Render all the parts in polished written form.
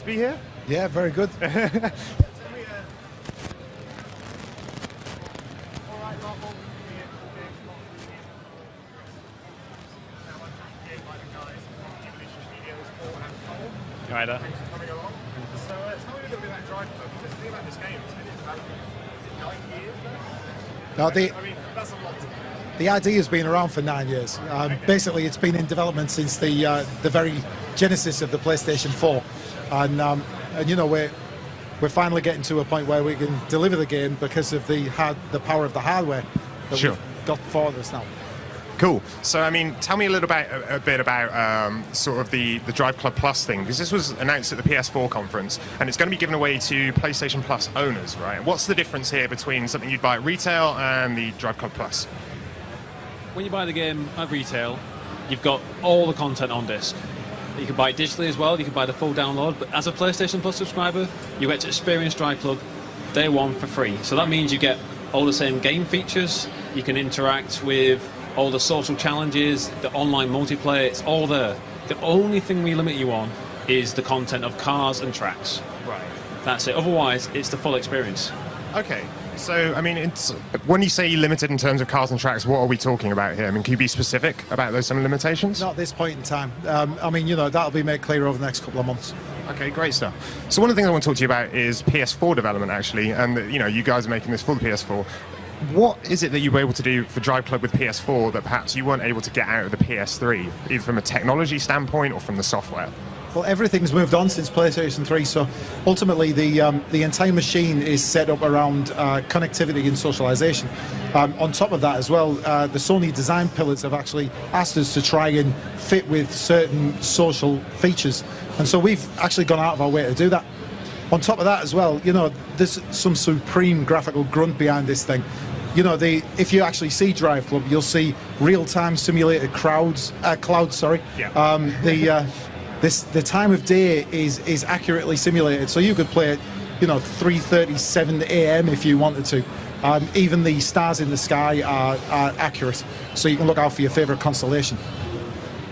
to be here? Yeah, very good. Right there. Thanks for coming along. So tell me a little bit about DriveClub. Just think about this game. It's been in development 9 years now? No, I mean, that's a lot. the idea has been around for 9 years. Basically, it's been in development since the very genesis of the PlayStation 4, and you know we're finally getting to a point where we can deliver the game because of the power of the hardware that Sure. we've got for us now. Cool. So, I mean, tell me a bit about sort of the DriveClub Plus thing, because this was announced at the PS4 conference, and it's going to be given away to PlayStation Plus owners, right? What's the difference here between something you'd buy at retail and the DriveClub Plus? When you buy the game at retail, you've got all the content on disc. You can buy it digitally as well, you can buy the full download, but as a PlayStation Plus subscriber, you get to experience DriveClub day one for free. So that means you get all the same game features, you can interact with all the social challenges, the online multiplayer, it's all there. The only thing we limit you on is the content of cars and tracks. Right. That's it. Otherwise, it's the full experience. Okay. So, I mean, when you say limited in terms of cars and tracks, what are we talking about here? I mean, can you be specific about some limitations? Not at this point in time. I mean, you know, that'll be made clear over the next couple of months. Okay, great stuff. So one of the things I want to talk to you about is PS4 development, actually, and you know, you guys are making this for the PS4. What is it that you were able to do for DriveClub with PS4 that perhaps you weren't able to get out of the PS3, either from a technology standpoint or from the software? Well, everything's moved on since PlayStation 3, so ultimately the entire machine is set up around connectivity and socialization. On top of that as well, the Sony design pillars have actually asked us to try and fit with certain social features, and so we've actually gone out of our way to do that. On top of that as well, you know, there's some supreme graphical grunt behind this thing. You know, if you actually see DriveClub, you'll see real-time simulated clouds. Yeah. The time of day is accurately simulated, so you could play it, you know, 3:37 a.m. if you wanted to. Even the stars in the sky are accurate, so you can look out for your favourite constellation.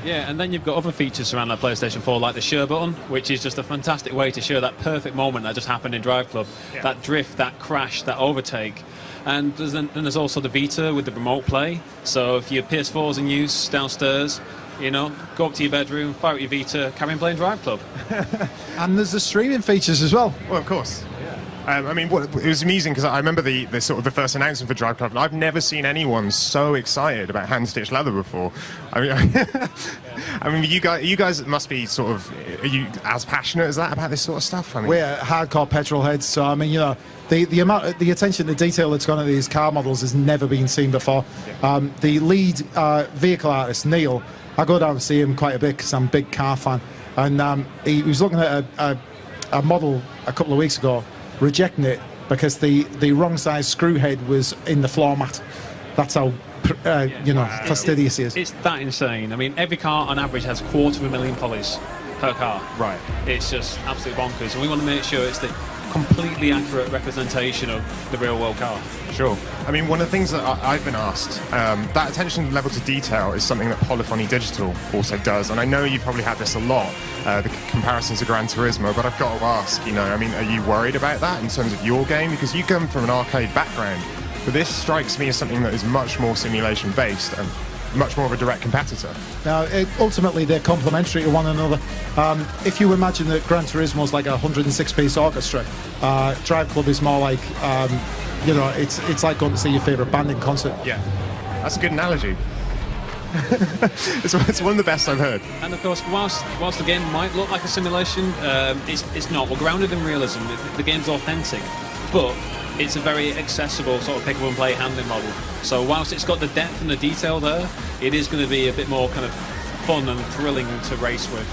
Yeah, and then you've got other features around that PlayStation 4, like the share button, which is just a fantastic way to show that perfect moment that just happened in DriveClub. Yeah. That drift, that crash, that overtake. And there's also the Vita with the remote play. So if your PS4's in use downstairs, you know, go up to your bedroom, fire up your Vita, carry on playing DriveClub. And there's the streaming features as well. Well, of course. I mean, it was amusing because I remember the sort of the first announcement for DriveClub, and I've never seen anyone so excited about hand-stitched leather before. I mean, I mean, you guys must be sort of, are you as passionate as that about this sort of stuff? I mean, we're hardcore petrol heads, so I mean, you know, the attention to detail that's gone into these car models has never been seen before. Yeah. The lead vehicle artist, Neil, I go down and see him quite a bit because I'm a big car fan, and he was looking at a model a couple of weeks ago, rejecting it because the wrong size screw head was in the floor mat. That's how you know, fastidious he is. It's that insane. I mean, every car on average has 250,000 polys per car. Right. It's just absolutely bonkers, and we want to make sure it's the completely accurate representation of the real world car. Sure. I mean, one of the things that I've been asked, that attention level to detail is something that Polyphony Digital also does, and I know you've probably had this a lot, the comparisons to Gran Turismo, but I've got to ask, you know, I mean, are you worried about that in terms of your game? Because you come from an arcade background, but this strikes me as something that is much more simulation based and much more of a direct competitor. Now, ultimately, they're complementary to one another. If you imagine that Gran Turismo is like a 106-piece orchestra, DriveClub is more like, you know, it's like going to see your favourite band in concert. Yeah, that's a good analogy. It's one of the best I've heard. And of course, whilst the game might look like a simulation, it's not. We're grounded in realism. The game's authentic, but it's a very accessible sort of pick-up-and-play handling model. So whilst it's got the depth and the detail there, it is going to be a bit more kind of fun and thrilling to race with.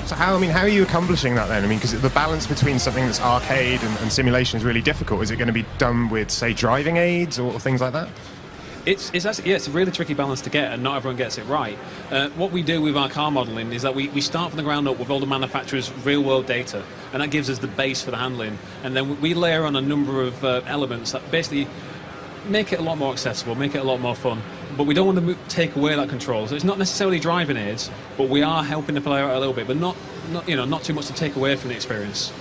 So how are you accomplishing that then? I mean, because the balance between something that's arcade and simulation is really difficult. Is it going to be done with, say, driving aids or things like that? It's actually, yeah, it's a really tricky balance to get, and not everyone gets it right. What we do with our car modelling is that we start from the ground up with all the manufacturer's real-world data, and that gives us the base for the handling. And then we layer on a number of elements that basically make it a lot more accessible, make it a lot more fun. but we don't want to take away that control. So it's not necessarily driving aids, but we are helping the player out a little bit, but not too much to take away from the experience.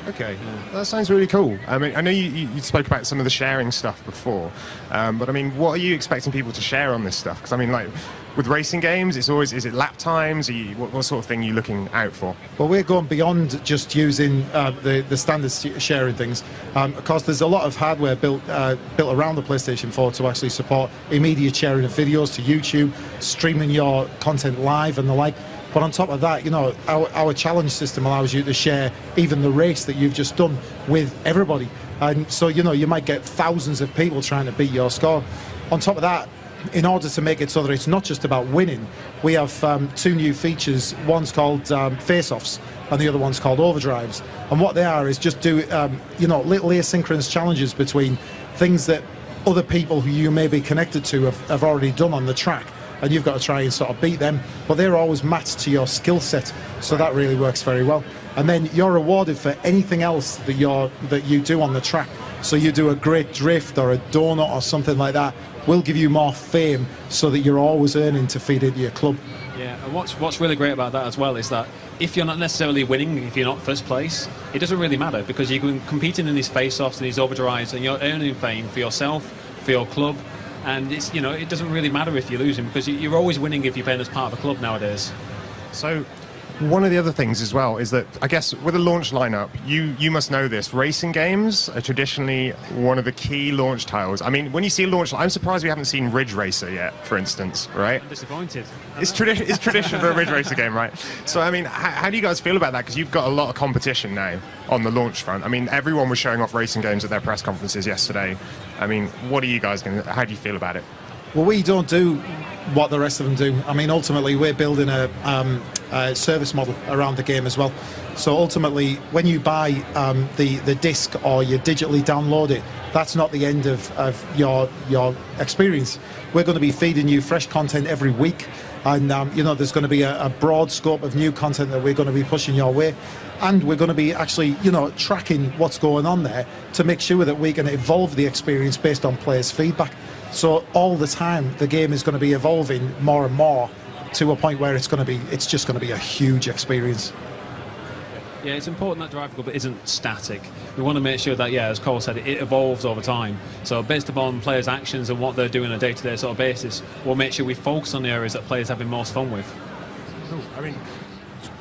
Okay, that sounds really cool. I mean, I know you spoke about some of the sharing stuff before, but I mean, what are you expecting people to share on this stuff? Because I mean, like with racing games, is it lap times? What sort of thing are you looking out for? Well, we're going beyond just using the standard sharing things. Of course, there's a lot of hardware built around the PlayStation 4 to actually support immediate sharing of videos to YouTube, streaming your content live and the like. But on top of that, you know, our challenge system allows you to share even the race that you've just done with everybody. And so, you know, you might get thousands of people trying to beat your score. On top of that, in order to make it so that it's not just about winning, we have 2 new features. One's called face-offs and the other one's called overdrives. And what they are is just do, little asynchronous challenges between things that other people who you may be connected to have already done on the track. And you've got to try and sort of beat them, but they're always matched to your skill set, so that really works very well. And then you're rewarded for anything else that you do on the track. So you do a great drift or a donut or something like that, we'll give you more fame, so that you're always earning to feed into your club. Yeah, and what's really great about that as well is that if you're not necessarily winning, if you're not first place, it doesn't really matter, because you're competing in these face-offs and these overdrives, and you're earning fame for yourself, for your club. And it's, you know, it doesn't really matter if you're losing, because you're always winning if you're playing as part of a club nowadays. So one of the other things as well is that, I guess, with a launch lineup, you must know this. Racing games are traditionally one of the key launch titles. I mean, when you see a launch, I'm surprised we haven't seen Ridge Racer yet, for instance, right? I'm disappointed. It's tradition for a Ridge Racer game, right? So, I mean, how do you guys feel about that? Because you've got a lot of competition now on the launch front. I mean, everyone was showing off racing games at their press conferences yesterday. I mean, what are you guys how do you feel about it? Well, we don't do what the rest of them do. I mean, ultimately, we're building a service model around the game as well. So ultimately, when you buy the disc or you digitally download it, that's not the end of your experience. We're going to be feeding you fresh content every week, and there's going to be a broad scope of new content that we're going to be pushing your way. And we're going to be actually, tracking what's going on there to make sure that we can evolve the experience based on players' feedback. So all the time, the game is going to be evolving more and more to a point where it's just going to be a huge experience. Yeah, it's important that DriveClub isn't static. We want to make sure that, as Cole said, it evolves over time. So based upon players' actions and what they're doing on a day-to-day sort of basis, we'll make sure we focus on the areas that players are having most fun with. Cool. I mean,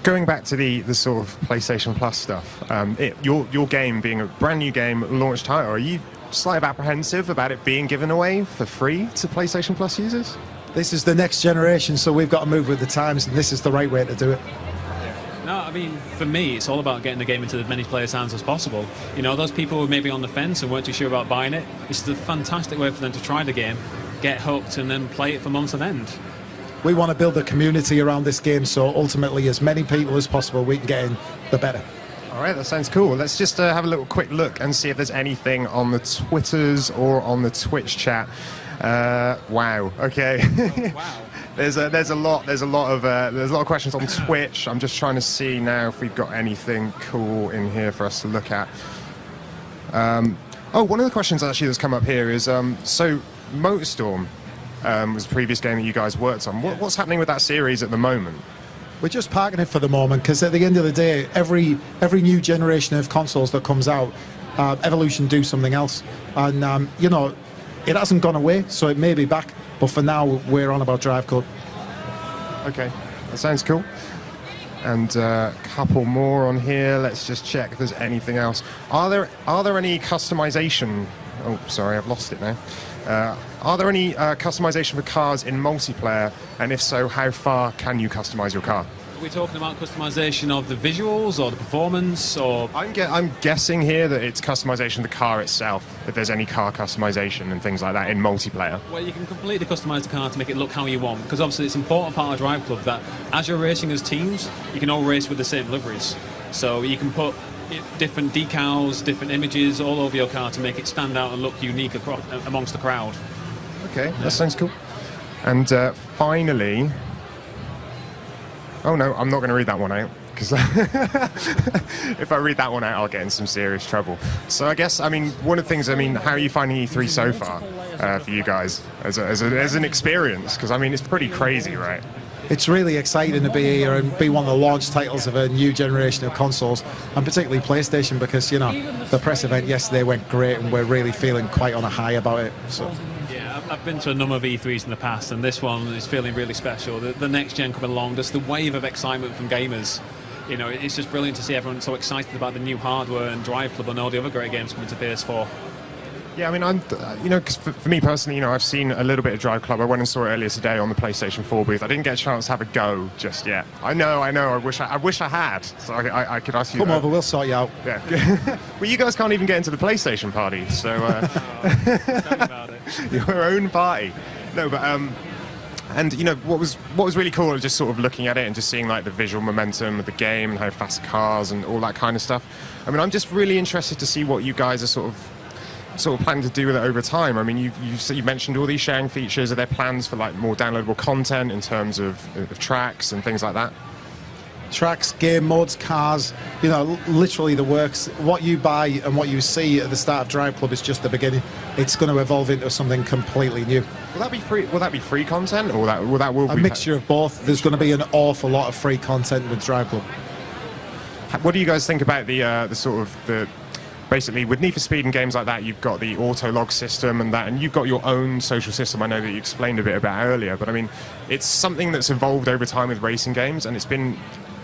going back to the sort of PlayStation Plus stuff, your game being a brand new game, launch title, are you slightly apprehensive about it being given away for free to PlayStation Plus users? This is the next generation, so we've got to move with the times, and this is the right way to do it. No, I mean, for me, it's all about getting the game into as many players' hands as possible. Those people who may be on the fence and weren't too sure about buying it, it's a fantastic way for them to try the game, get hooked, and then play it for months on end. We want to build a community around this game, so ultimately as many people as possible we can get in, the better. All right, that sounds cool. Let's just have a little quick look and see if there's anything on the Twitters or on the Twitch chat. Wow. Okay. Oh, wow. There's a lot of questions on Twitch. I'm just trying to see now if we've got anything cool in here for us to look at. One of the questions actually that's come up here is so Motorstorm was the previous game that you guys worked on. What's happening with that series at the moment? We're just parking it for the moment, because at the end of the day, every new generation of consoles that comes out, Evolution do something else, and it hasn't gone away, so it may be back. But for now, we're on about DriveClub. Okay, that sounds cool. And a couple more on here. Let's just check if there's anything else. Are there any customization? Oh, sorry, I've lost it now. Are there any customization for cars in multiplayer? And if so, how far can you customize your car? Are we talking about customization of the visuals or the performance, or? I'm guessing here that it's customization of the car itself, if there's any car customization and things like that in multiplayer. Well, you can completely customize the car to make it look how you want, because obviously it's an important part of DriveClub that as you're racing as teams, you can all race with the same liveries. So you can put different decals, different images all over your car to make it stand out and look unique amongst the crowd. Okay, that sounds cool. And finally... Oh no, I'm not going to read that one out. because if I read that one out, I'll get in some serious trouble. So I guess, I mean, one of the things, I mean, how are you finding E3 so far for you guys as an experience? Because, I mean, it's pretty crazy, right? It's really exciting to be here and be one of the launch titles of a new generation of consoles, and particularly PlayStation, because, you know, the press event yesterday went great and we're really feeling quite on a high about it. So. Yeah, I've been to a number of E3s in the past, and this one is feeling really special. The next gen coming along, just the wave of excitement from gamers. You know, it's just brilliant to see everyone so excited about the new hardware and DriveClub and all the other great games coming to PS4. Yeah, I mean, I'm, you know, because for me personally, you know, I've seen a little bit of DriveClub. I went and saw it earlier today on the PlayStation 4 booth. I didn't get a chance to have a go just yet. I know. I wish I had. So I could ask you. Come over, we'll sort you out. Yeah. Well, you guys can't even get into the PlayStation party, so Tell me about it. your own party. No, but and you know what was really cool was just sort of looking at it and just seeing like the visual momentum of the game and how fast the cars and all that kind of stuff. I mean, I'm just really interested to see what you guys are sort of planning to do with it over time. I mean, you mentioned all these sharing features. Are there plans for like more downloadable content in terms of tracks and things like that? Tracks, game modes, cars, you know, literally the works. What you buy and what you see at the start of DriveClub is just the beginning. It's going to evolve into something completely new. Will that be free? Will that be free content, or will a be mixture of both? There's going to be an awful lot of free content with DriveClub. What do you guys think about the sort of the basically with Need for Speed and games like that? You've got the auto log system and that, and you've got your own social system. I know that you explained a bit about earlier, but I mean, it's something that's evolved over time with racing games, and it's been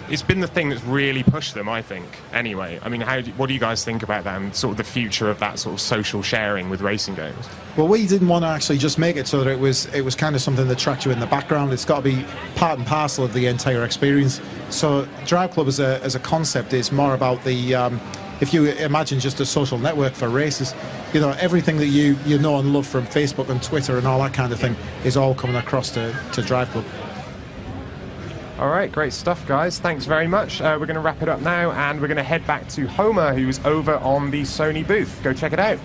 the thing that's really pushed them, I think. Anyway, I mean, what do you guys think about that and sort of the future of that sort of social sharing with racing games? Well, we didn't want to actually just make it so that it was kind of something that tracked you in the background. It's got to be part and parcel of the entire experience. So DriveClub as a concept is more about the if you imagine just a social network for races, you know, everything that you know and love from Facebook and Twitter and all that kind of thing is all coming across to DriveClub. All right, great stuff, guys. Thanks very much. We're going to wrap it up now, and we're going to head back to Homer, who's over on the Sony booth. Go check it out.